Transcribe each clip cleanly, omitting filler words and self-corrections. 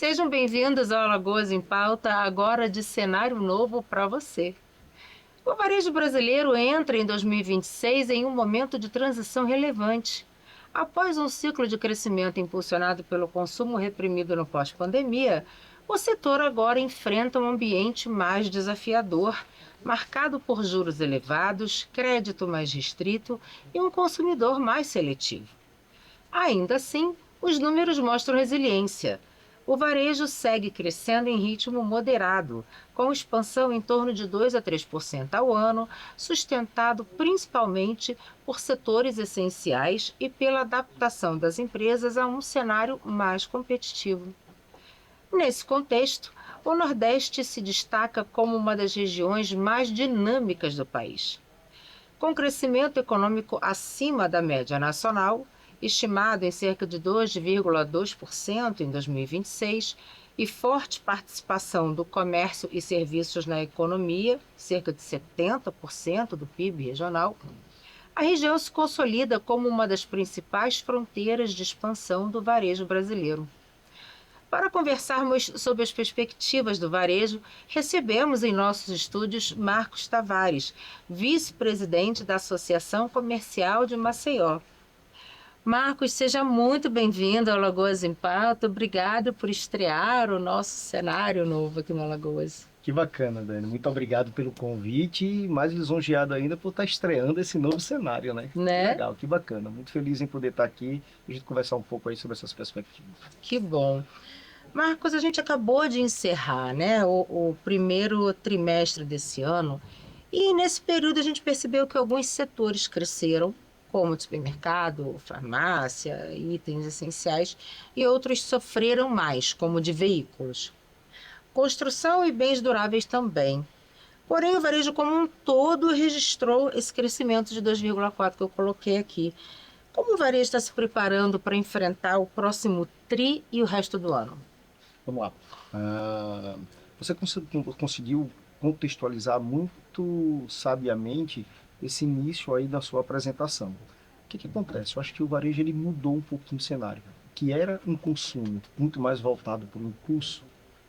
Sejam bem-vindos ao Alagoas em Pauta, agora de cenário novo para você. O varejo brasileiro entra em 2026 em um momento de transição relevante. Após um ciclo de crescimento impulsionado pelo consumo reprimido no pós-pandemia, o setor agora enfrenta um ambiente mais desafiador, marcado por juros elevados, crédito mais restrito e um consumidor mais seletivo. Ainda assim, os números mostram resiliência. O varejo segue crescendo em ritmo moderado, com expansão em torno de 2 a 3% ao ano, sustentado principalmente por setores essenciais e pela adaptação das empresas a um cenário mais competitivo. Nesse contexto, o Nordeste se destaca como uma das regiões mais dinâmicas do país. Com crescimento econômico acima da média nacional, estimado em cerca de 2,2% em 2026, e forte participação do comércio e serviços na economia, cerca de 70% do PIB regional, a região se consolida como uma das principais fronteiras de expansão do varejo brasileiro. Para conversarmos sobre as perspectivas do varejo, recebemos em nossos estúdios Marcos Tavares, vice-presidente da Associação Comercial de Maceió. Marcos, seja muito bem-vindo ao Alagoas em Pauta. Obrigado por estrear o nosso cenário novo aqui no Alagoas. Que bacana, Dani. Muito obrigado pelo convite e mais lisonjeado ainda por estar estreando esse novo cenário, né? Que Né? legal, que bacana. Muito feliz em poder estar aqui e a gente conversar um pouco aí sobre essas perspectivas. Que bom. Marcos, a gente acabou de encerrar, né, o primeiro trimestre desse ano e nesse período a gente percebeu que alguns setores cresceram, como supermercado, farmácia, itens essenciais, e outros sofreram mais, como de veículos. Construção e bens duráveis também. Porém, o varejo como um todo registrou esse crescimento de 2,4 que eu coloquei aqui. Como o varejo está se preparando para enfrentar o próximo TRI e o resto do ano? Vamos lá. Você conseguiu contextualizar muito sabiamente esse início aí da sua apresentação. O que acontece? Eu acho que o varejo ele mudou um pouquinho o cenário, que era um consumo muito mais voltado para o impulso,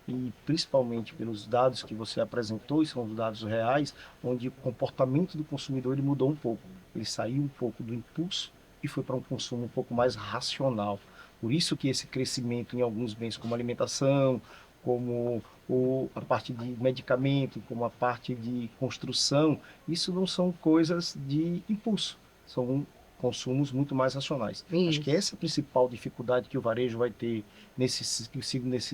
e principalmente pelos dados que você apresentou, e são os dados reais, onde o comportamento do consumidor ele mudou um pouco. Ele saiu um pouco do impulso e foi para um consumo um pouco mais racional. Por isso que esse crescimento em alguns bens como alimentação, como a parte de medicamento, como a parte de construção, isso não são coisas de impulso, são consumos muito mais racionais. Acho que Isso. essa é a principal dificuldade que o varejo vai ter nesse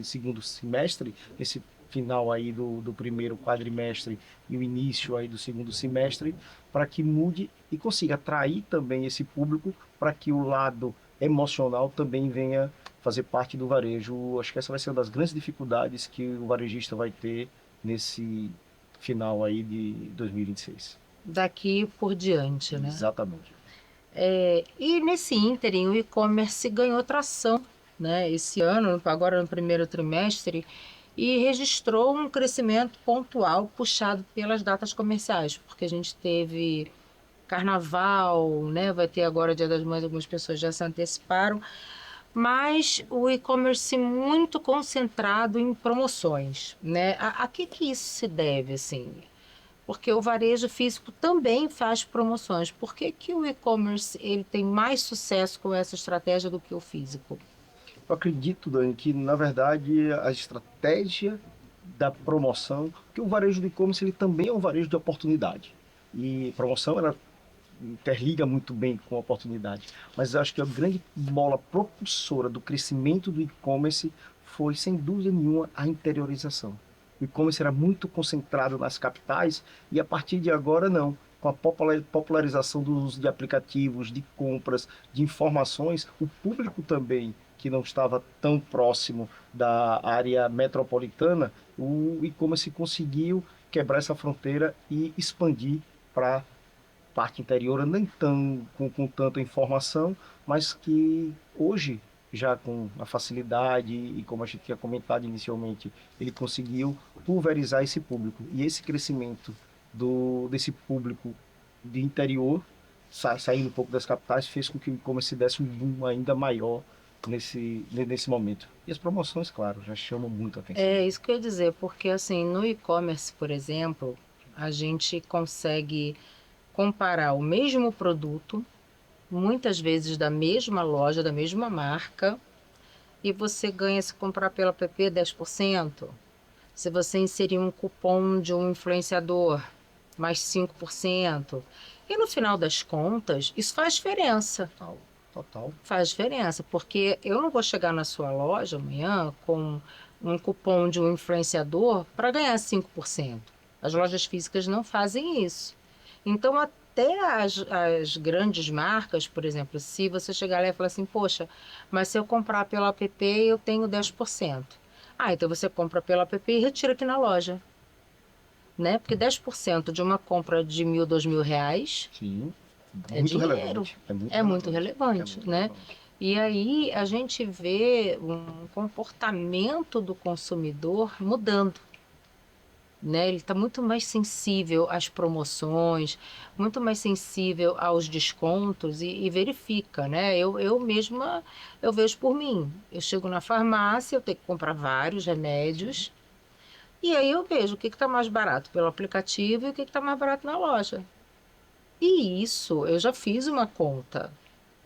segundo semestre, nesse final aí do primeiro quadrimestre e o início aí do segundo semestre, para que mude e consiga atrair também esse público para que o lado emocional também venha fazer parte do varejo. Acho que essa vai ser uma das grandes dificuldades que o varejista vai ter nesse final aí de 2026. Daqui por diante, né? Exatamente. E nesse ínterim, o e-commerce ganhou tração, né? Esse ano, agora no primeiro trimestre, e registrou um crescimento pontual puxado pelas datas comerciais, porque a gente teve Carnaval, né? Vai ter agora Dia das Mães, algumas pessoas já se anteciparam, mas o e-commerce muito concentrado em promoções, né? A que isso se deve, assim? Porque o varejo físico também faz promoções. Por que que o e-commerce ele tem mais sucesso com essa estratégia do que o físico? Eu acredito, Dani, que na verdade a estratégia da promoção, que o varejo de e-commerce ele também é um varejo de oportunidade. E promoção ela interliga muito bem com a oportunidade. Mas eu acho que a grande mola propulsora do crescimento do e-commerce foi, sem dúvida nenhuma, a interiorização. O e-commerce era muito concentrado nas capitais e a partir de agora não. Com a popularização do uso de aplicativos, de compras, de informações, o público também que não estava tão próximo da área metropolitana, o e-commerce conseguiu quebrar essa fronteira e expandir para parte interior nem tão com tanta informação, mas que hoje, já com a facilidade e como a gente tinha comentado inicialmente, ele conseguiu pulverizar esse público. E esse crescimento desse público de interior, saindo um pouco das capitais, fez com que o e-commerce desse um boom ainda maior nesse momento. E as promoções, claro, já chamam muito a atenção. É isso que eu ia dizer, porque assim, no e-commerce, por exemplo, a gente consegue comparar o mesmo produto, muitas vezes da mesma loja, da mesma marca, e você ganha se comprar pela app 10%. Se você inserir um cupom de um influenciador, mais 5%. E no final das contas, isso faz diferença. Total, total. Faz diferença, porque eu não vou chegar na sua loja amanhã com um cupom de um influenciador para ganhar 5%. As lojas físicas não fazem isso. Então, até as grandes marcas, por exemplo, se você chegar lá e falar assim, poxa, mas se eu comprar pela app eu tenho 10%. Ah, então você compra pela app e retira aqui na loja, né? Porque 10% de uma compra de 1.000, R$ 2.000 Sim, é muito dinheiro, relevante. É muito é muito relevante. É relevante, muito né? relevante. E aí a gente vê um comportamento do consumidor mudando, né? Ele está muito mais sensível às promoções, muito mais sensível aos descontos e verifica, né? Eu mesma, eu vejo por mim. Eu chego na farmácia, eu tenho que comprar vários remédios e aí eu vejo o que está mais barato pelo aplicativo e o que está mais barato na loja. E isso, eu já fiz uma conta.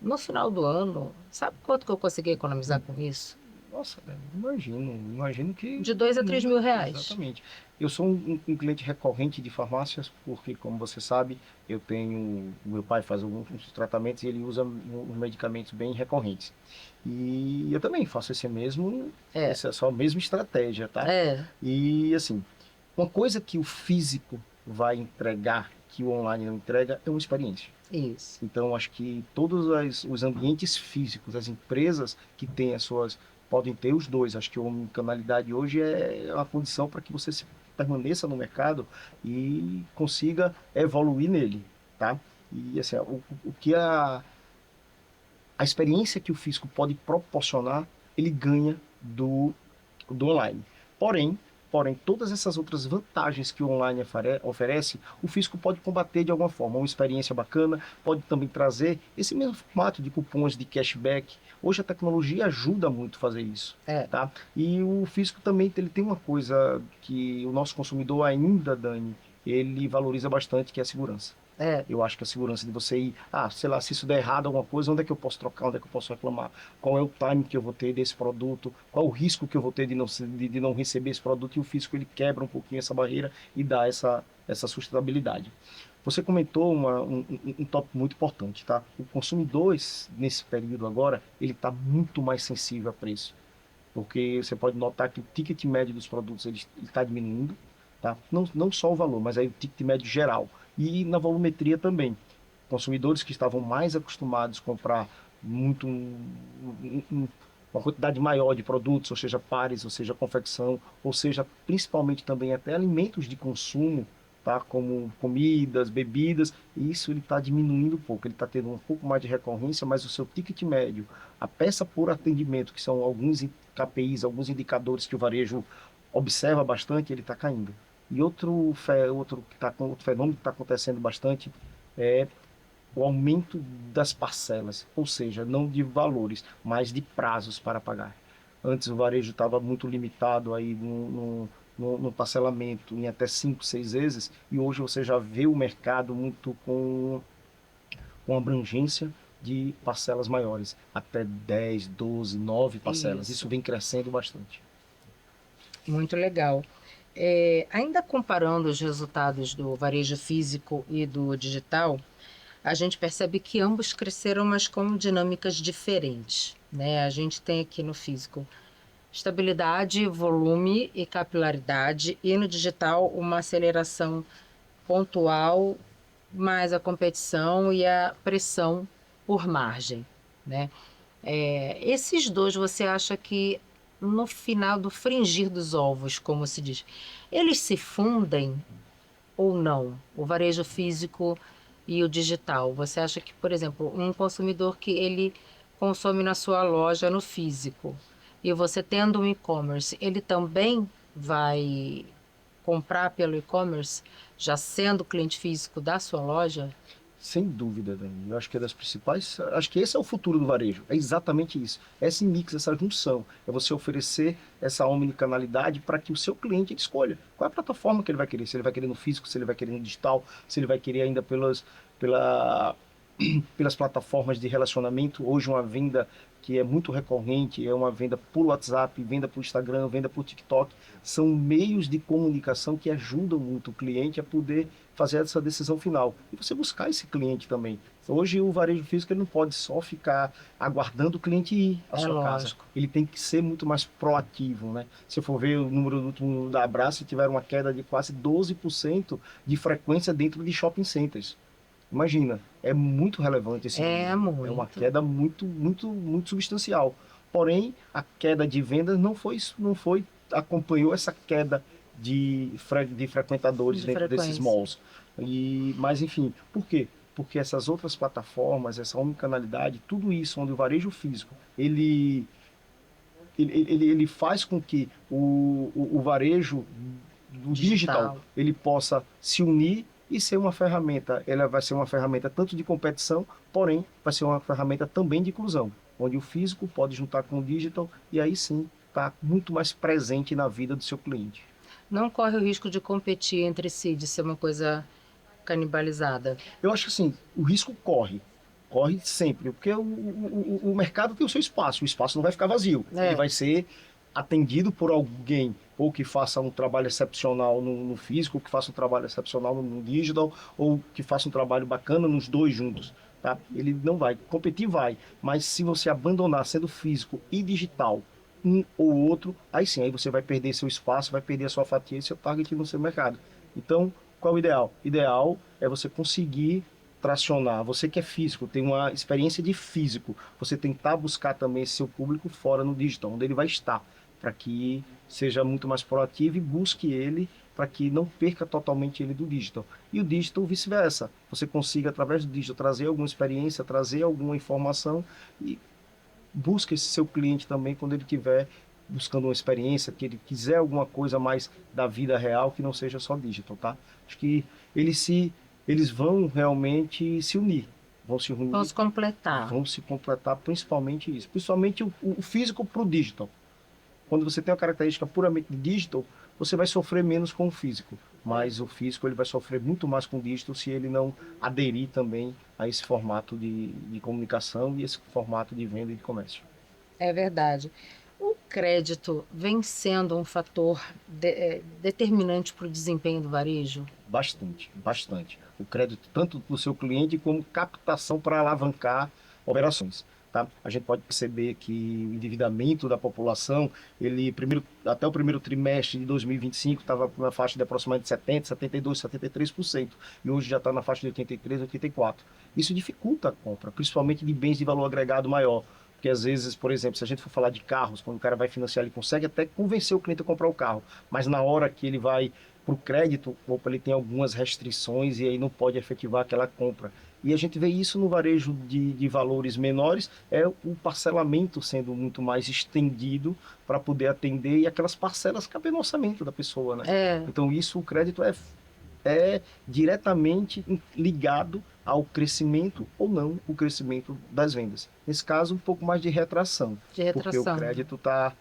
No final do ano, sabe quanto que eu consegui economizar com isso? Nossa, né, imagino que De 2 a 3 mil reais. exatamente. Eu sou um cliente recorrente de farmácias, porque, como você sabe, eu tenho, o meu pai faz alguns tratamentos e ele usa uns medicamentos bem recorrentes. E eu também faço É, essa só a mesma estratégia, tá? é, E assim, uma coisa que o físico vai entregar, que o online não entrega, é uma experiência. isso. Então, acho que todos os ambientes físicos, as empresas que têm as suas, podem ter os dois. Acho que a omnicanalidade hoje é uma condição para que você permaneça no mercado e consiga evoluir nele, tá? E assim, o que a experiência que o físico pode proporcionar, ele ganha do online. Porém, porém, todas essas outras vantagens que o online oferece, o físico pode combater de alguma forma. Uma experiência bacana, pode também trazer esse mesmo formato de cupons de cashback. Hoje a tecnologia ajuda muito a fazer isso. É, Tá? E o físico também ele tem uma coisa que o nosso consumidor ainda, Dani, ele valoriza bastante, que é a segurança. é, Eu acho que a segurança de você ir, sei lá, se isso der errado alguma coisa, onde é que eu posso trocar, onde é que eu posso reclamar? Qual é o time que eu vou ter desse produto? Qual é o risco que eu vou ter de não receber esse produto? E o físico ele quebra um pouquinho essa barreira e dá essa sustentabilidade. Você comentou um tópico muito importante, tá? O consumidor, nesse período agora, ele está muito mais sensível a preço, porque você pode notar que o ticket médio dos produtos ele está diminuindo, tá? Não só o valor, mas aí o ticket médio geral. E na volumetria também. Consumidores que estavam mais acostumados a comprar muito uma quantidade maior de produtos, ou seja, pares, ou seja, confecção, ou seja, principalmente também até alimentos de consumo, tá? Como comidas, bebidas, e isso ele está diminuindo um pouco, ele está tendo um pouco mais de recorrência, mas o seu ticket médio, a peça por atendimento, que são alguns KPIs, alguns indicadores que o varejo observa bastante, ele está caindo. E outro fenômeno que está acontecendo bastante é o aumento das parcelas, ou seja, não de valores, mas de prazos para pagar. Antes o varejo estava muito limitado aí no parcelamento em até 5, 6 vezes, e hoje você já vê o mercado muito com abrangência de parcelas maiores, até 10, 12, 9 parcelas. Isso isso. vem crescendo bastante. Muito legal. Ainda comparando os resultados do varejo físico e do digital, a gente percebe que ambos cresceram, mas com dinâmicas diferentes, né? A gente tem aqui no físico estabilidade, volume e capilaridade, e no digital uma aceleração pontual, mais a competição e a pressão por margem, né? Esses dois, você acha que no final do fringir dos ovos, como se diz, eles se fundem ou não? O varejo físico e o digital. Você acha que, por exemplo, um consumidor que ele consome na sua loja no físico e você tendo um e-commerce, ele também vai comprar pelo e-commerce, já sendo cliente físico da sua loja? Sem dúvida, Dani. Eu acho que é das principais. Acho que esse é o futuro do varejo. É exatamente isso. Esse mix, essa junção. É você oferecer essa omnicanalidade para que o seu cliente escolha qual é a plataforma que ele vai querer. Se ele vai querer no físico, se ele vai querer no digital, se ele vai querer ainda pela, pelas plataformas de relacionamento. Hoje, uma venda que é muito recorrente é uma venda por WhatsApp, venda por Instagram, venda por TikTok. São meios de comunicação que ajudam muito o cliente a poder fazer essa decisão final. E você buscar esse cliente também. Hoje, o varejo físico ele não pode só ficar aguardando o cliente ir à É sua casa. lógico. Ele tem que ser muito mais proativo, né? Se for ver o número do último da Abraço, tiveram uma queda de quase 12% de frequência dentro de shopping centers. Imagina, é muito relevante esse É número. É uma muito. queda muito, muito, muito substancial. Porém, a queda de vendas não foi, acompanhou essa queda de frequentadores De dentro desses frequência. malls. Mas, enfim, por quê? Porque essas outras plataformas, essa omnicanalidade, tudo isso, onde o varejo físico, ele faz com que o varejo do digital Digital. ele possa se unir e ser uma ferramenta. Ela vai ser uma ferramenta tanto de competição, porém vai ser uma ferramenta também de inclusão, onde o físico pode juntar com o digital e aí sim está muito mais presente na vida do seu cliente. Não corre o risco de competir entre si, de ser uma coisa canibalizada. Eu acho que assim, o risco corre sempre, porque o mercado tem o seu espaço, o espaço não vai ficar vazio, ele É, vai ser atendido por alguém, ou que faça um trabalho excepcional no físico, ou que faça um trabalho excepcional no digital, ou que faça um trabalho bacana nos dois juntos, tá? Ele não vai, competir vai, mas se você abandonar sendo físico e digital, um ou outro, aí sim, aí você vai perder seu espaço, vai perder a sua fatia e seu target no seu mercado. Então, qual é o ideal? Ideal é você conseguir tracionar. Você que é físico, tem uma experiência de físico, você tentar buscar também seu público fora no digital, onde ele vai estar, para que seja muito mais proativo e busque ele para que não perca totalmente ele do digital. E o digital vice-versa. Você consiga, através do digital, trazer alguma experiência, trazer alguma informação e busca esse seu cliente também quando ele estiver buscando uma experiência, que ele quiser alguma coisa mais da vida real que não seja só digital, tá? Acho que eles vão realmente se unir, vão se unir, vamos completar. vão se completar, principalmente isso, principalmente o físico para o digital. Quando você tem uma característica puramente digital, você vai sofrer menos com o físico, mas o físico ele vai sofrer muito mais com o digital se ele não aderir também a esse formato de comunicação e esse formato de venda e de comércio. É verdade. O crédito vem sendo um fator determinante para o desempenho do varejo? Bastante, bastante. O crédito tanto para o seu cliente como captação para alavancar operações. Tá? A gente pode perceber que o endividamento da população, até o primeiro trimestre de 2025 estava na faixa de aproximadamente 70, 72, 73%, e hoje já está na faixa de 83, 84%. Isso dificulta a compra, principalmente de bens de valor agregado maior. Porque às vezes, por exemplo, se a gente for falar de carros, quando o cara vai financiar, ele consegue até convencer o cliente a comprar o carro, mas na hora que ele vai para o crédito, opa, ele tem algumas restrições e aí não pode efetivar aquela compra. E a gente vê isso no varejo de valores menores, é o parcelamento sendo muito mais estendido para poder atender e aquelas parcelas caber no orçamento da pessoa, né? É, Então isso, o crédito é diretamente ligado ao crescimento ou não o crescimento das vendas. Nesse caso, um pouco mais de retração, de porque o retração. crédito está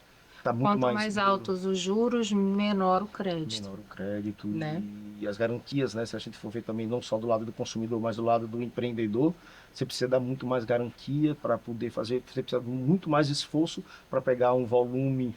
muito Quanto mais mais duro, altos os juros, menor o crédito, menor o crédito né? e as garantias, né? Se a gente for ver também não só do lado do consumidor, mas do lado do empreendedor, você precisa dar muito mais garantia para poder fazer, você precisa de muito mais esforço para pegar um volume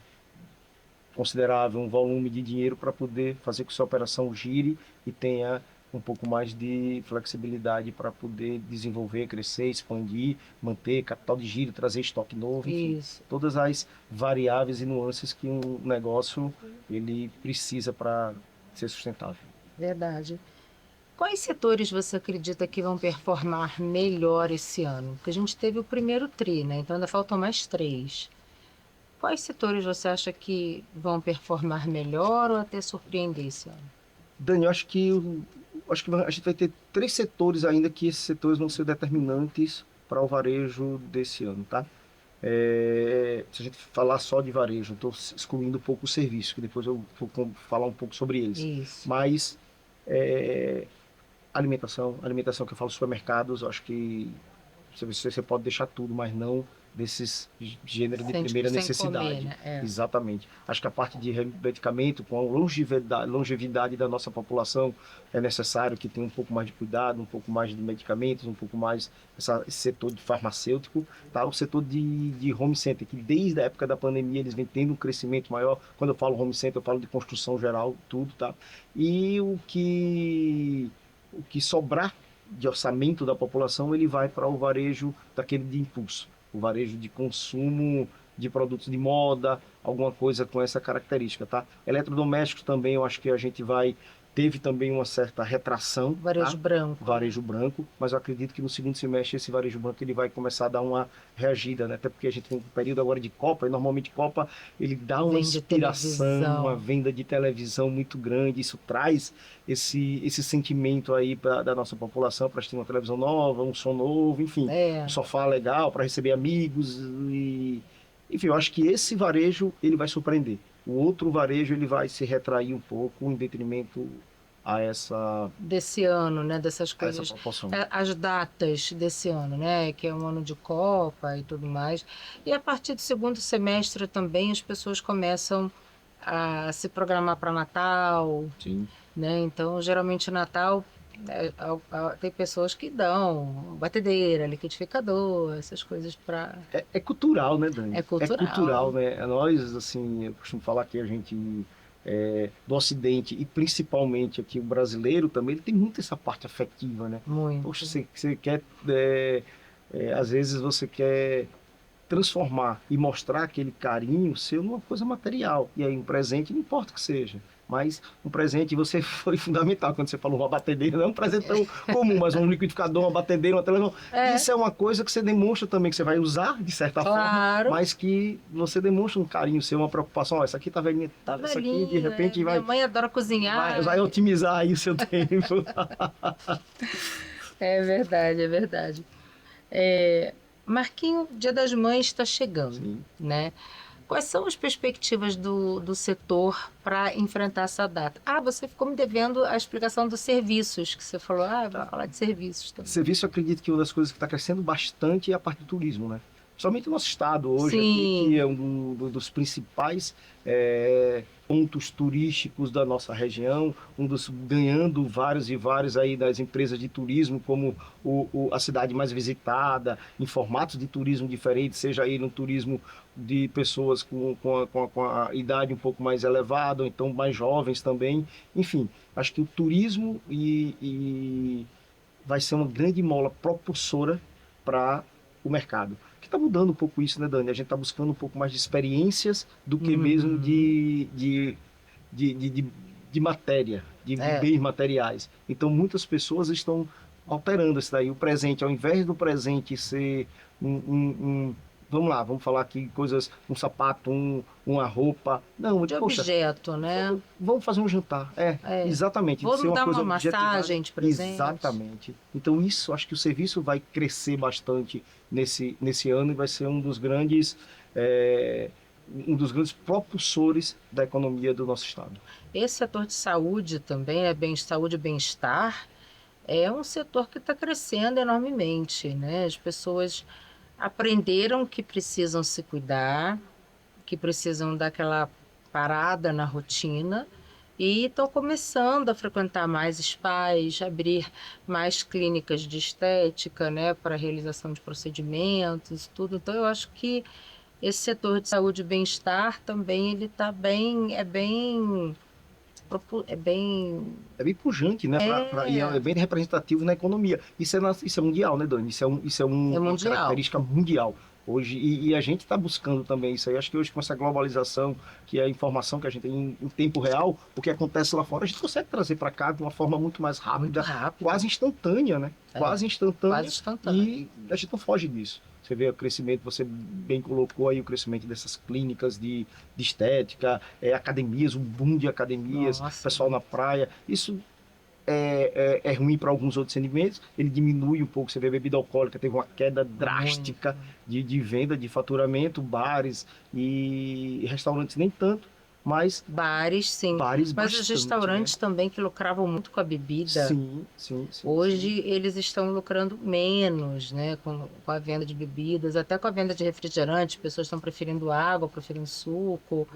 considerável, um volume de dinheiro para poder fazer com que sua operação gire e tenha um pouco mais de flexibilidade para poder desenvolver, crescer, expandir, manter capital de giro, trazer estoque novo, enfim, Isso, todas as variáveis e nuances que um negócio ele precisa para ser sustentável. verdade. Quais setores você acredita que vão performar melhor esse ano? Porque a gente teve o primeiro tri, né? Então ainda faltam mais três. Quais setores você acha que vão performar melhor ou até surpreender esse ano? Dani, eu acho que a gente vai ter três setores ainda que esses setores vão ser determinantes para o varejo desse ano, tá? Se a gente falar só de varejo, estou excluindo um pouco o serviço, que depois eu vou falar um pouco sobre eles. Isso. Mas Alimentação que eu falo, supermercados, eu acho que você pode deixar tudo, mas não desses gêneros de primeira Sem comer, necessidade. né? É. Exatamente. Acho que a parte de medicamento, com a longevidade da nossa população, é necessário que tenha um pouco mais de cuidado, um pouco mais de medicamentos, um pouco mais esse setor de farmacêutico, tá? O setor de home center, que desde a época da pandemia eles vêm tendo um crescimento maior. Quando eu falo home center, eu falo de construção geral, tudo, tá? E o que sobrar de orçamento da população, ele vai para o varejo daquele de impulso, o varejo de consumo de produtos de moda, alguma coisa com essa característica, tá? Eletrodomésticos também, eu acho que a gente teve também uma certa retração, Varejo tá? branco. Varejo branco, mas eu acredito que no segundo semestre esse varejo branco ele vai começar a dar uma reagida, né? Até porque a gente tem um período agora de Copa, e normalmente Copa ele dá uma Vende inspiração, uma televisão. venda de televisão muito grande, isso traz esse sentimento aí da nossa população para assistir uma televisão nova, um som novo, enfim, um É, sofá legal para receber amigos e enfim, eu acho que esse varejo ele vai surpreender. O outro varejo ele vai se retrair um pouco em detrimento a desse ano, né? Dessas essa coisas. proporção. As datas desse ano, né? Que é um ano de Copa e tudo mais. E a partir do segundo semestre também as pessoas começam a se programar para Natal, Sim. né? Então, geralmente Natal tem pessoas que dão batedeira, liquidificador, essas coisas para. É cultural, né, Dani? É É cultural, cultural. né? Nós, assim, eu costumo falar que a gente do Ocidente e principalmente aqui o brasileiro também, ele tem muito essa parte afetiva, né? Poxa, Muito. você quer, às vezes você quer transformar e mostrar aquele carinho seu numa coisa material. E aí um presente, não importa o que seja, mas um presente você foi fundamental quando você falou uma batedeira, não é um presente tão comum, mas um liquidificador, uma batedeira, uma televisão. É, Isso é uma coisa que você demonstra também que você vai usar de certa forma, claro. mas que você demonstra um carinho seu, uma preocupação, ó, essa aqui tá velhinha, Tá essa aqui de velhinha. repente Minha mãe adora cozinhar. vai otimizar aí o seu tempo. É verdade, é verdade. É, Marquinho, Dia das Mães está chegando, Sim. né? Quais são as perspectivas do setor para enfrentar essa data? Ah, você ficou me devendo a explicação dos serviços, que você falou. Ah, eu vou Tá. falar de serviços também. Serviço, eu acredito que uma das coisas que está crescendo bastante é a parte do turismo, né? Somente o nosso estado hoje aqui, que Sim, é um dos principais pontos turísticos da nossa região, ganhando vários e vários aí das empresas de turismo, como a cidade mais visitada, em formatos de turismo diferentes, seja aí no turismo de pessoas com a idade um pouco mais elevada, ou então mais jovens também. Enfim, acho que o turismo vai ser uma grande mola propulsora para o mercado. Que está mudando um pouco isso, né, Dani? A gente está buscando um pouco mais de experiências do que mesmo uhum, de matéria, de é, bens materiais. Então, muitas pessoas estão alterando isso daí. O presente, ao invés do presente ser vamos lá, vamos falar aqui coisas, um sapato, uma roupa. Não, de poxa, objeto, né? vamos fazer um jantar. É. Exatamente. De Vou ser me uma dar coisa uma objetivada. massagem de presente. Exatamente. Então, isso, acho que o serviço vai crescer bastante nesse ano e vai ser um dos grandes propulsores da economia do nosso estado. Esse setor de saúde também, né? Saúde e bem-estar, é um setor que está crescendo enormemente, né? As pessoas aprenderam que precisam se cuidar, que precisam daquela parada na rotina e estão começando a frequentar mais spas, abrir mais clínicas de estética, né, para realização de procedimentos, tudo. Então eu acho que esse setor de saúde e bem-estar também ele está bem, é bem, É bem pujante, né? E é é, bem representativo na economia. Isso é mundial, né, Dani? é Uma mundial. característica mundial. Hoje, e a gente está buscando também isso aí. Acho que hoje, com essa globalização, que é a informação que a gente tem em tempo real, o que acontece lá fora, a gente consegue trazer para cá de uma forma muito mais Muito rápida, rápido, quase instantânea, né? é, Quase quase instantânea, instantâneo. e a gente não foge disso. Você vê o crescimento, você bem colocou aí o crescimento dessas clínicas de estética, academias, um boom de academias, Nossa, pessoal na praia. Isso é ruim para alguns outros segmentos, ele diminui um pouco. Você vê a bebida alcoólica, teve uma queda muito. drástica de venda, de faturamento, bares e restaurantes nem tanto. mas Bares, sim. bares Mas os bastante, né? restaurantes também que lucravam muito com a bebida, Sim, sim, sim, sim. hoje eles estão lucrando menos, né, com a venda de bebidas, até com a venda de refrigerantes, pessoas estão preferindo água, preferindo suco.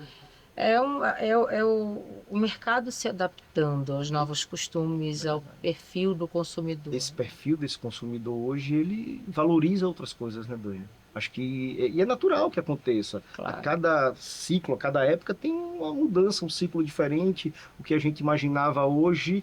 O mercado se adaptando aos novos costumes, ao perfil do consumidor. Esse perfil desse consumidor hoje, ele valoriza outras coisas, né, Dani? Acho que, e é natural que aconteça. A Claro. cada ciclo, a cada época tem uma mudança, um ciclo diferente. O que a gente imaginava hoje,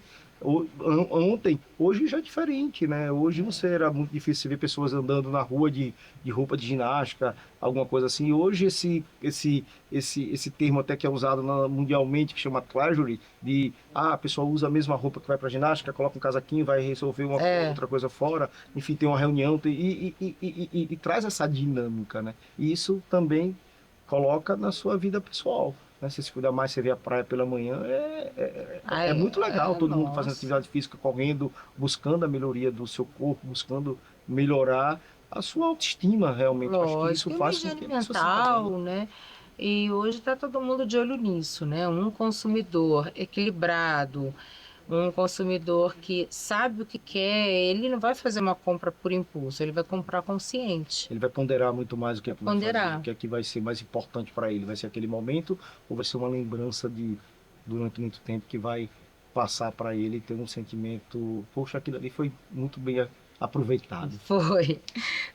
ontem, hoje já é diferente, né? Hoje você era muito difícil ver pessoas andando na rua de roupa de ginástica, alguma coisa assim. Hoje esse termo até que é usado mundialmente, que chama casual, de a pessoa usa a mesma roupa que vai para ginástica, coloca um casaquinho, vai resolver uma É, outra coisa fora, enfim, tem uma reunião e traz essa dinâmica, né? E isso também coloca na sua vida pessoal. Né? Você se cuida mais, você vê a praia pela manhã, é ai, muito legal, todo mundo fazendo nossa. atividade física, correndo, buscando a melhoria do seu corpo, buscando melhorar a sua autoestima, realmente. Eu acho que isso Lógico, e uma faz com que higiene a pessoa se sinta bem. mental, né? E hoje está todo mundo de olho nisso, né? Um consumidor equilibrado, um consumidor que sabe o que quer, ele não vai fazer uma compra por impulso, ele vai comprar consciente, Ele vai ponderar muito mais o que é vai que vai fazer, o ponderar. que é que vai ser mais importante para ele. Vai ser aquele momento ou vai ser uma lembrança de durante muito tempo que vai passar para ele e ter um sentimento, poxa, aquilo ali foi muito bem aproveitado. Foi,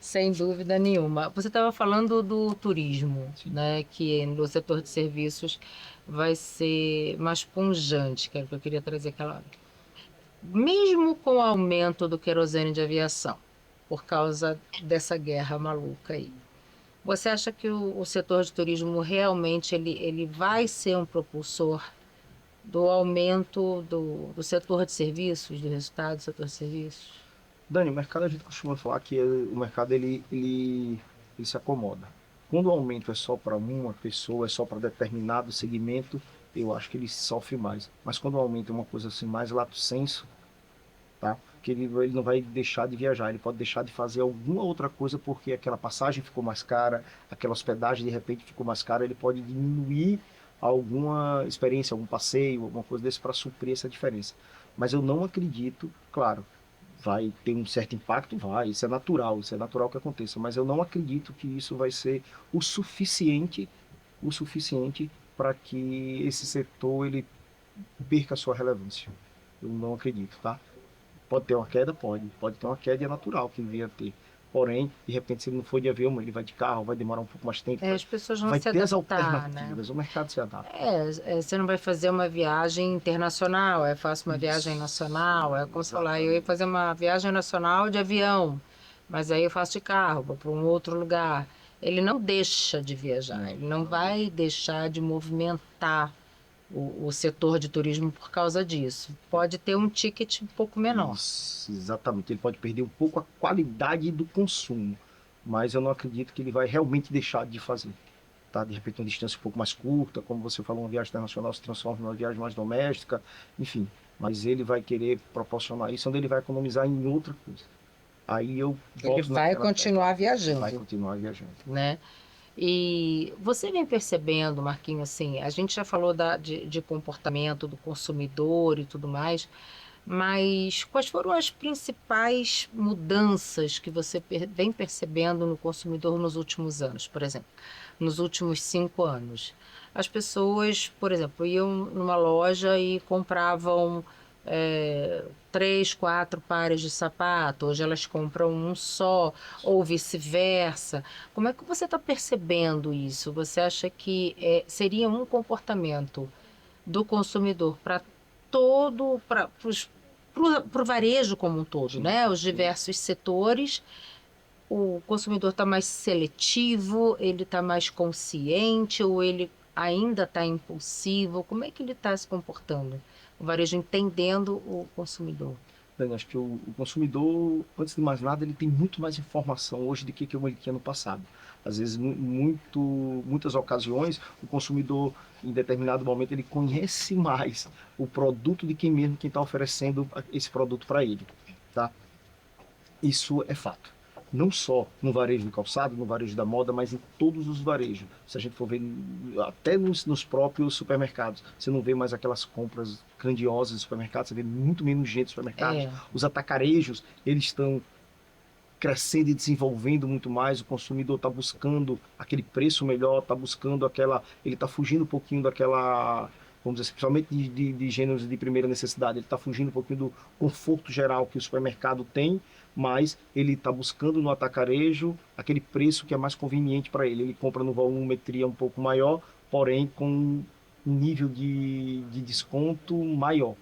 sem dúvida nenhuma. Você estava falando do turismo, Sim. né? Que no setor de serviços vai ser mais pungente, que era o que eu queria trazer aquela hora. Mesmo com o aumento do querosene de aviação, por causa dessa guerra maluca aí, você acha que o setor de turismo realmente ele vai ser um propulsor do aumento do setor de serviços, do resultado do setor de serviços? Dani, o mercado a gente costuma falar que o mercado ele se acomoda. Quando o aumento é só para uma pessoa, é só para determinado segmento, eu acho que ele sofre mais. Mas quando o aumento é uma coisa assim mais lato sensu, tá? Que ele não vai deixar de viajar, ele pode deixar de fazer alguma outra coisa porque aquela passagem ficou mais cara, aquela hospedagem de repente ficou mais cara, ele pode diminuir alguma experiência, algum passeio, alguma coisa desse para suprir essa diferença. Mas eu não acredito, claro, vai ter um certo impacto, vai, isso é natural que aconteça, mas eu não acredito que isso vai ser o suficiente para que esse setor ele perca a sua relevância. Eu não acredito, tá? Pode ter uma queda? Pode ter uma queda, é natural que ele venha a ter. Porém, de repente, se ele não for de avião, ele vai de carro, vai demorar um pouco mais de tempo. É, as pessoas vão Vai se ter as adaptar, né? alternativas, o mercado se adapta. Você não vai fazer uma viagem internacional, faço uma viagem Isso, nacional, é como você falar, eu ia exatamente. fazer uma viagem nacional de avião, mas aí eu faço de carro, vou para um outro lugar. Ele não deixa de viajar, Não, ele não não vai deixa. deixar de movimentar o setor de turismo por causa disso. Pode ter um ticket um pouco menor. Isso, exatamente. Ele pode perder um pouco a qualidade do consumo, mas eu não acredito que ele vai realmente deixar de fazer. Tá? De repente, uma distância um pouco mais curta, como você falou, uma viagem internacional se transforma numa viagem mais doméstica, enfim. Mas ele vai querer proporcionar isso, onde ele vai economizar em outra coisa. Aí eu Ele volto vai naquela tecla. continuar Vai viajando, continuar viajando. né? E você vem percebendo, Marquinhos, assim, a gente já falou de comportamento do consumidor e tudo mais, mas quais foram as principais mudanças que você vem percebendo no consumidor nos últimos anos, por exemplo, nos últimos 5 anos? As pessoas, por exemplo, iam numa loja e compravam 3, 4 pares de sapato, hoje elas compram um só, ou vice-versa. Como é que você está percebendo isso? Você acha que seria um comportamento do consumidor para todo, para o varejo como um todo, Sim, né? Os sim. diversos setores, o consumidor está mais seletivo, ele está mais consciente ou ele ainda está impulsivo? Como é que ele está se comportando? O varejo entendendo o consumidor. Dani, acho que o consumidor, antes de mais nada, ele tem muito mais informação hoje do que ele tinha no passado. Às vezes, muitas ocasiões, o consumidor, em determinado momento, ele conhece mais o produto de quem está oferecendo esse produto para ele, tá? Isso é fato. não só no varejo do calçado, no varejo da moda, mas em todos os varejos. Se a gente for ver, até nos próprios supermercados, você não vê mais aquelas compras grandiosas de supermercados, você vê muito menos gente nos supermercados. É, Os atacarejos, eles estão crescendo e desenvolvendo muito mais, o consumidor está buscando aquele preço melhor, está buscando aquela, ele está fugindo um pouquinho daquela, vamos dizer assim, principalmente de gêneros de primeira necessidade, ele está fugindo um pouquinho do conforto geral que o supermercado tem, mas ele está buscando no atacarejo aquele preço que é mais conveniente para ele. Ele compra no volumetria um pouco maior, porém com um nível de desconto maior.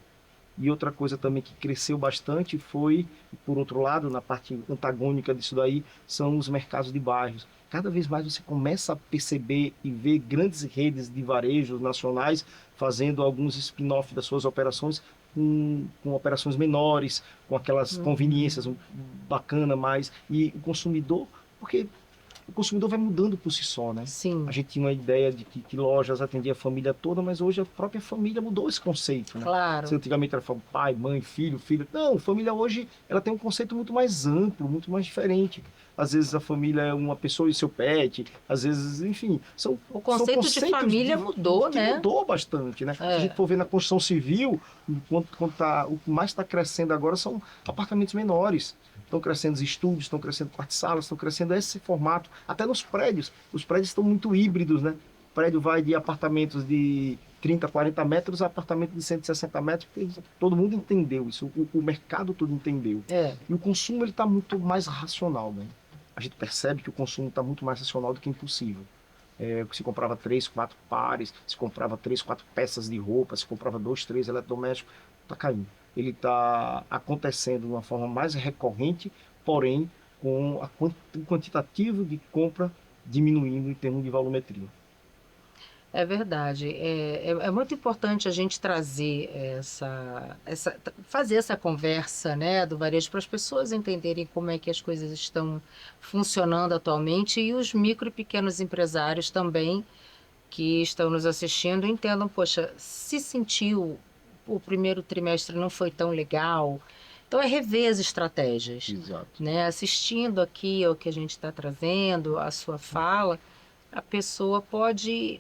E outra coisa também que cresceu bastante foi, por outro lado, na parte antagônica disso daí, são os mercados de bairros. Cada vez mais você começa a perceber e ver grandes redes de varejos nacionais fazendo alguns spin-off das suas operações com operações menores, com aquelas uhum, conveniências bacana mais. E o consumidor, porque o consumidor vai mudando por si só, né? A sim, gente tinha uma ideia de que lojas atendiam a família toda, mas hoje a própria família mudou esse conceito, né? Se claro. antigamente era pai, mãe, filho, filho. Não, família hoje ela tem um conceito muito mais amplo, muito mais diferente. Às vezes a família é uma pessoa e seu pet, às vezes, enfim, O são conceito de conceitos família mudou, que né? mudou bastante, né? Se a gente É, for ver na construção civil, o que mais está crescendo agora são apartamentos menores. Estão crescendo os estúdios, estão crescendo quartos-salas, estão crescendo esse formato. Até nos prédios. Os prédios estão muito híbridos, né? O prédio vai de apartamentos de 30, 40 metros a apartamento de 160 metros, porque todo mundo entendeu isso, o mercado todo entendeu. é, E o consumo ele está muito mais racional, né? A gente percebe que o consumo está muito mais racional do que impossível. Se comprava três, quatro pares, se comprava três, quatro peças de roupa, se comprava dois, três eletrodomésticos, está caindo. Ele está acontecendo de uma forma mais recorrente, porém com o quantitativo de compra diminuindo em termos de volumetria. é verdade. É muito importante a gente trazer fazer essa conversa, né, do varejo para as pessoas entenderem como é que as coisas estão funcionando atualmente e os micro e pequenos empresários também que estão nos assistindo entendam, poxa, se sentiu o primeiro trimestre não foi tão legal, então é rever as estratégias, Exato. né? Assistindo aqui ao que a gente está trazendo, a sua fala, a pessoa pode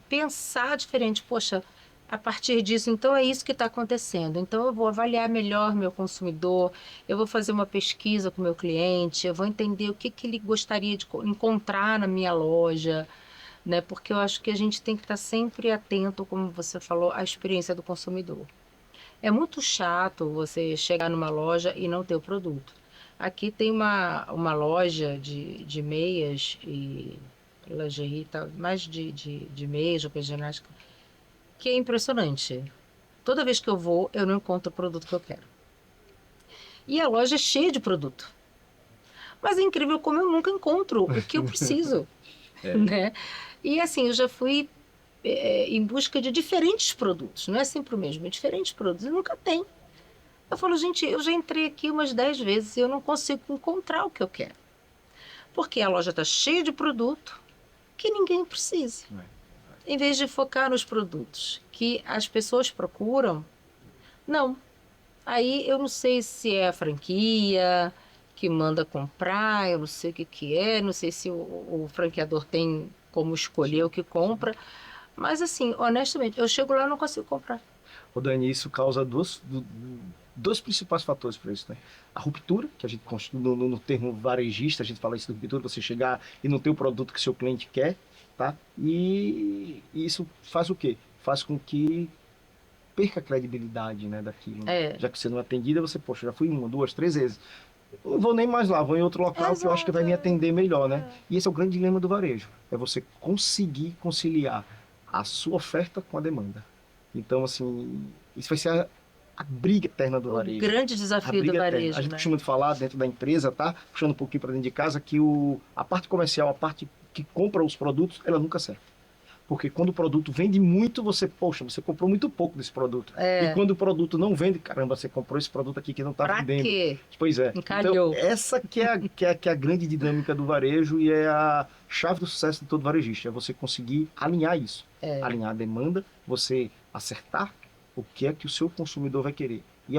pensar diferente, poxa, a partir disso, então é isso que está acontecendo. Então eu vou avaliar melhor meu consumidor, eu vou fazer uma pesquisa com o meu cliente, eu vou entender o que, que ele gostaria de encontrar na minha loja, né? Porque eu acho que a gente tem que estar sempre atento, como você falou, à experiência do consumidor. É muito chato você chegar numa loja e não ter o produto. Aqui tem uma loja de meias e lingerie, tal, mais de meias, roupa de ginástica, que é impressionante. Toda vez que eu vou, eu não encontro o produto que eu quero. E a loja é cheia de produto. Mas é incrível como eu nunca encontro o que eu preciso, É, né? E assim, eu já fui em busca de diferentes produtos, não é sempre o mesmo, é diferentes produtos, e nunca tem. Eu falo, gente, eu já entrei aqui umas 10 vezes e eu não consigo encontrar o que eu quero. Porque a loja está cheia de produto que ninguém precisa. Em vez de focar nos produtos que as pessoas procuram, não. Aí eu não sei se é a franquia que manda comprar, eu não sei o que que é, não sei se o franqueador tem como escolher o que compra, mas assim, honestamente, eu chego lá e não consigo comprar. o Dani, isso causa dois principais fatores para isso, né? A ruptura, que a gente no termo varejista, a gente fala isso de ruptura, você chegar e não ter o produto que seu cliente quer, tá? E isso faz o quê? Faz com que perca a credibilidade, né, daquilo, né? É, Já que você não é atendida, você, poxa, já fui uma, duas, três vezes. Não vou nem mais lá, vou em outro local que eu acho que vai exato. me atender melhor, né? E esse é o grande dilema do varejo, é você conseguir conciliar a sua oferta com a demanda. Então, assim, isso vai ser a briga eterna do O varejo. grande A desafio do briga eterna. A varejo, gente né? costuma falar dentro da empresa, tá? Puxando um pouquinho para dentro de casa, que a parte comercial, a parte que compra os produtos, ela nunca serve. Porque quando o produto vende muito, poxa, você comprou muito pouco desse produto. E É, quando o produto não vende, caramba, você comprou esse produto aqui que não está pra vendendo. quê? Pois é. Então, Encalhou. essa que é a grande dinâmica do varejo e é a chave do sucesso de todo varejista. É você conseguir alinhar isso. É, Alinhar a demanda, você acertar o que é que o seu consumidor vai querer. E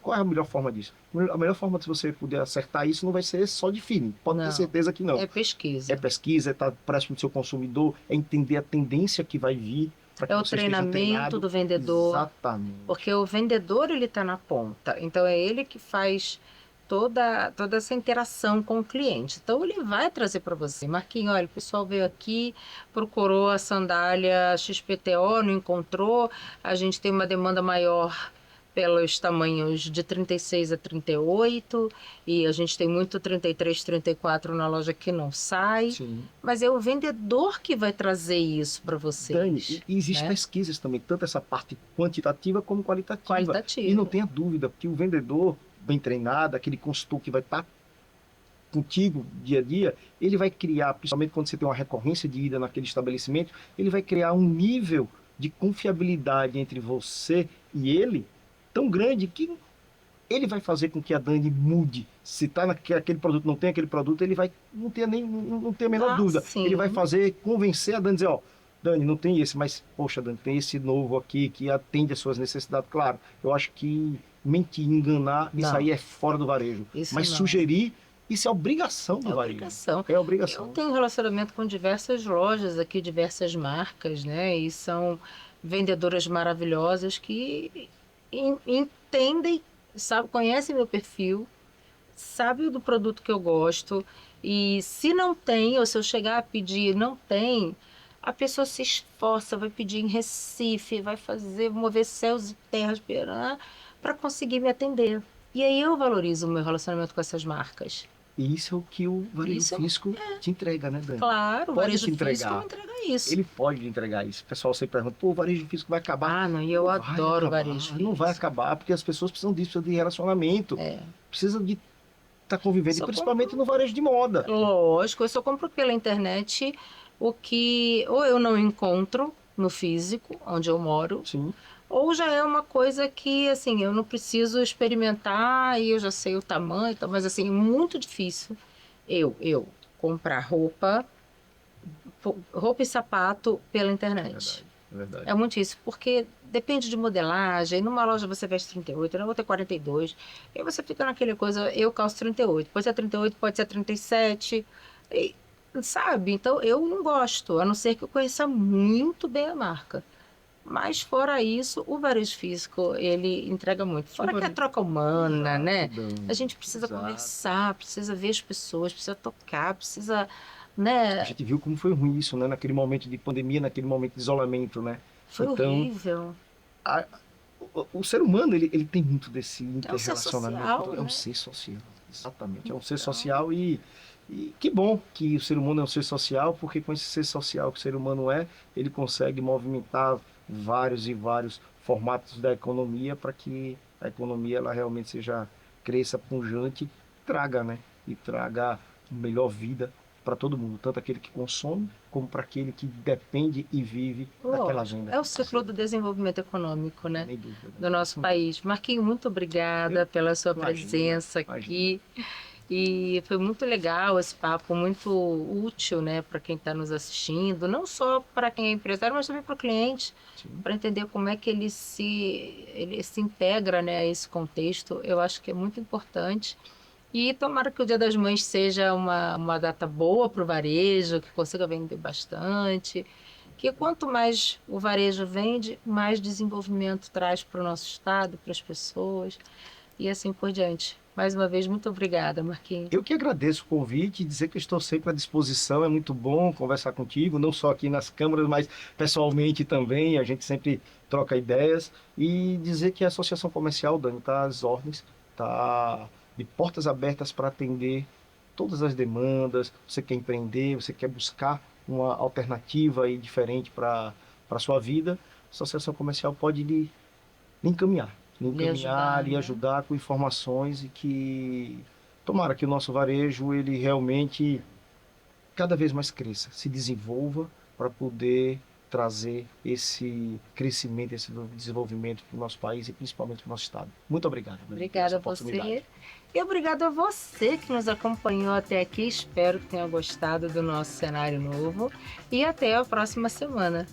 qual é a melhor forma disso? A melhor forma de você poder acertar isso não vai ser só de feeling, pode ter Não, certeza que não. é pesquisa. É pesquisa, é estar próximo do seu consumidor, é entender a tendência que vai vir para que É o você esteja treinamento treinado. do vendedor, Exatamente. porque o vendedor ele está na ponta, então é ele que faz toda essa interação com o cliente. Então ele vai trazer para você, Marquinhos, olha, o pessoal veio aqui, procurou a sandália XPTO, não encontrou, a gente tem uma demanda maior pelos tamanhos de 36 a 38 e a gente tem muito 33, 34 na loja que não sai, Sim. mas é o vendedor que vai trazer isso para Dani, vocês, e existem né? pesquisas também, tanto essa parte quantitativa como qualitativa. E não Qualitativo. tenha dúvida, que o vendedor bem treinado, aquele consultor que vai estar contigo dia a dia, ele vai criar, principalmente quando você tem uma recorrência de ida naquele estabelecimento, ele vai criar um nível de confiabilidade entre você e ele tão grande que ele vai fazer com que a Dani mude. Se tá naquele produto, não tem aquele produto, ele vai não ter nem não ter a menor Ah, dúvida. Ele vai sim. fazer convencer a Dani dizer, ó, Dani, não tem esse, mas poxa, Dani, tem esse novo aqui que atende às suas necessidades. Claro, eu acho que mentir, enganar, isso Não, aí é fora do varejo. isso Mas não. sugerir, isso é obrigação É do varejo. obrigação. É Eu obrigação. tenho relacionamento com diversas lojas aqui, diversas marcas, né? E são vendedoras maravilhosas que entendem, sabe, conhecem meu perfil, sabem do produto que eu gosto. E se não tem, ou se eu chegar a pedir, não tem, a pessoa se esforça, vai pedir em Recife, vai fazer, mover céus e terras para conseguir me atender. E aí eu valorizo o meu relacionamento com essas marcas. E isso é o que o varejo Isso, físico te entrega, né, Dani? claro, o Pode varejo te físico me entregar. entrega isso. Ele pode lhe entregar isso. O pessoal sempre pergunta, pô, o varejo físico vai acabar? Ah, não, e Não eu vai adoro o varejo acabar, não vai físico. acabar, porque as pessoas precisam disso, precisam de relacionamento, É. precisam de estar convivendo, e Só principalmente compro, no varejo de moda. lógico, eu só compro pela internet o que ou eu não encontro no físico, onde eu moro, Sim, ou já é uma coisa que, assim, eu não preciso experimentar e eu já sei o tamanho, então, mas assim, é muito difícil eu comprar roupa e sapato pela é internet. verdade, é verdade. É muito isso, porque depende de modelagem. Numa loja você veste 38, na outra 42. E aí você fica naquele coisa, eu calço 38. Pode ser 38, pode ser 37. E, sabe? Então eu não gosto, a não ser que eu conheça muito bem a marca. Mas fora isso, o varejo físico, ele entrega muito. O Fora que é a varejo... troca humana, Exato, né? A Dani, gente precisa exato. conversar, precisa ver as pessoas, precisa tocar, precisa, A né? gente viu como foi ruim isso, né? Naquele momento de pandemia, naquele momento de isolamento, né? Foi Então, horrível. a- o ser humano, ele tem muito desse É um ser interrelacionamento. social, É um né? ser social, exatamente. É um ser Então, social e que bom que o ser humano é um ser social, porque com esse ser social que o ser humano é, ele consegue movimentar vários e vários formatos da economia para que a economia ela realmente seja cresça, pujante, traga, né? E traga melhor vida para todo mundo, tanto aquele que consome como para aquele que depende e vive daquela lógico, venda é o ciclo financeira. do desenvolvimento econômico, né? Nem dúvida, Do nosso né? país. Marquinhos, muito Eu obrigada pela sua imagina, presença imagina. aqui. E foi muito legal esse papo, muito útil, né, para quem está nos assistindo, não só para quem é empresário, mas também para o cliente, Sim. para entender como é que ele se integra, né, a esse contexto. Eu acho que é muito importante. E tomara que o Dia das Mães seja uma data boa para o varejo, que consiga vender bastante. Que quanto mais o varejo vende, mais desenvolvimento traz para o nosso estado, para as pessoas e assim por diante. Mais uma vez, muito obrigada, Marquinhos. Eu que agradeço o convite e dizer que eu estou sempre à disposição. É muito bom conversar contigo, não só aqui nas câmaras, mas pessoalmente também. A gente sempre troca ideias. E dizer que a Associação Comercial, Dani, está às ordens, está de portas abertas para atender todas as demandas. Você quer empreender, você quer buscar uma alternativa aí diferente para a sua vida. A Associação Comercial pode lhe Lhe encaminhar, ajudar, lhe né? ajudar com informações e que tomara que o nosso varejo ele realmente cada vez mais cresça, se desenvolva para poder trazer esse crescimento, esse desenvolvimento para o nosso país e principalmente para o nosso estado. Muito obrigado, Dani, por Obrigada essa a você. oportunidade. E obrigada a você que nos acompanhou até aqui. Espero que tenha gostado do nosso cenário novo. E até a próxima semana.